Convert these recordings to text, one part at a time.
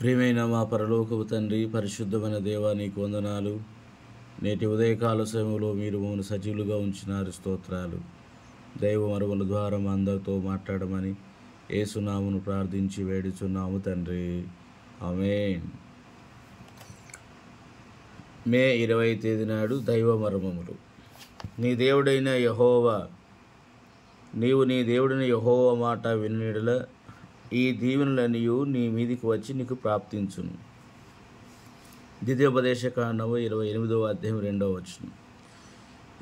ప్రియమైన మా పరలోకపు తండ్రి, పరిశుద్ధమైన దేవా, నీకు వందనాలు. నేటి ఉదయకాల సమయంలో మీరు మమ్మల్ని సజీవులుగా ఉంచినారు. స్తోత్రాలు. దైవ మరువుల ద్వారా మా అందరితో మాట్లాడమని యేసునామమును ప్రార్థించి వేడుచున్నాము తండ్రి. ఆమేన్. మే 20 తేదీ నాడు దైవ మర్మములు. నీ దేవుడైన యెహోవా, నీవు నీ దేవుడైన యెహోవా మాట వినుడల ఈ దీవెనలన్నీయు నీ మీదికి వచ్చి నీకు ప్రాప్తించును. ద్వితీయోపదేశకాండము 28వ అధ్యాయం 2వ వచనం.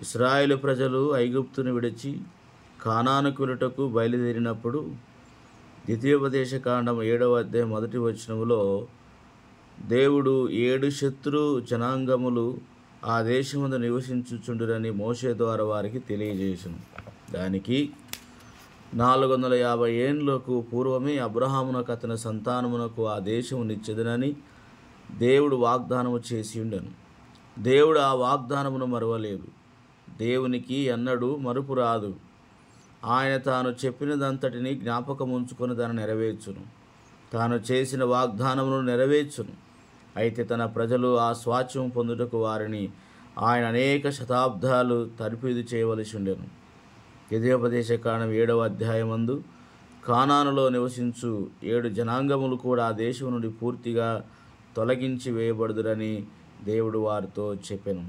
ఇశ్రాయేలు ప్రజలు ఐగుప్తును విడిచి కానానుకు వెళ్ళుటకు బయలుదేరినప్పుడు ద్వితీయోపదేశకాండం 7వ అధ్యాయం 1వ వచనములో దేవుడు 7 శత్రు జనాంగములు ఆ దేశమందు నివసించుచుండురని మోషే ద్వారా వారికి తెలియజేసెను. దానికి 450 ఏండ్లకు పూర్వమే అబ్రహామునకు అతని సంతానమునకు ఆ దేశము నిచ్చెదనని దేవుడు వాగ్దానము చేసి ఉండెను. దేవుడు ఆ వాగ్దానమును మరువలేదు. దేవునికి ఎన్నడూ మరుపు రాదు. ఆయన తాను చెప్పినదంతటిని జ్ఞాపకం ఉంచుకొని దాన్ని నెరవేర్చును. తాను చేసిన వాగ్దానమును నెరవేర్చును. అయితే తన ప్రజలు ఆ స్వాస్థ్యం పొందుటకు వారిని ఆయన అనేక శతాబ్దాలు తర్ఫీదు చేయవలసి ఉండెను. ద్వితీయోపదేశకాండం 7వ అధ్యాయమందు కానానులో నివసించు 7 జనాంగములు కూడా ఆ దేశం నుండి పూర్తిగా తొలగించి వేయబడుదురని దేవుడు వారితో చెప్పెను.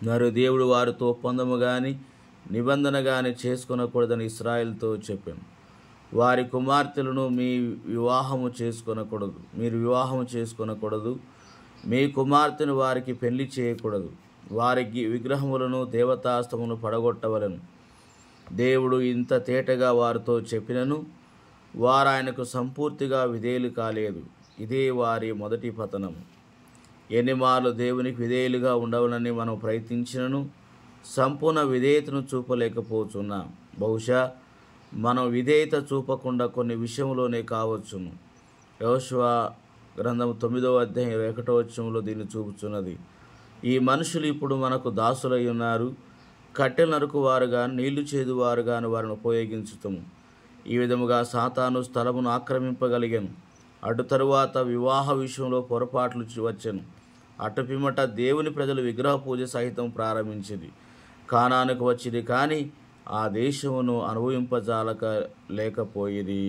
మరియు దేవుడు వారితో ఒప్పందము కానీ నిబంధన కానీ చేసుకొనకూడదని ఇశ్రాయేలుతో చెప్పాను. వారి కుమార్తెలను మీరు వివాహము చేసుకొనకూడదు. మీ కుమార్తెను వారికి పెళ్లి చేయకూడదు. వారికి విగ్రహములను దేవతాస్తమును పడగొట్టవలను. దేవుడు ఇంత తేటగా వారితో చెప్పినను వారు ఆయనకు సంపూర్తిగా విధేయులు కాలేదు. ఇదే వారి మొదటి పతనము. ఎన్నిమార్లు దేవునికి విధేయులుగా ఉండవలని మనం ప్రయత్నించినను సంపూర్ణ విధేయతను చూపలేకపోతున్నాం. బహుశా మనం విధేయత చూపకుండా కొన్ని విషయంలోనే కావచ్చును. యెహోషువ గ్రంథం 9వ అధ్యాయం 21వ వచనంలో దీన్ని చూపుచున్నది. ఈ మనుషులు ఇప్పుడు మనకు దాసులై ఉన్నారు. కట్టెలు నరుకువారు గాని నీళ్లు చేదువారు గాని వారిని ఉపయోగించుతాము. ఈ విధముగా సాతాను స్థలమును ఆక్రమింపగలిగాను. అటు తరువాత వివాహ విషయంలో పొరపాట్లు వచ్చెను. అటు పిమ్మట దేవుని ప్రజలు విగ్రహ పూజ సహితం ప్రారంభించింది. కానానుకు వచ్చింది కానీ ఆ దేశమును అనుభవింపజాలక లేకపోయిరి.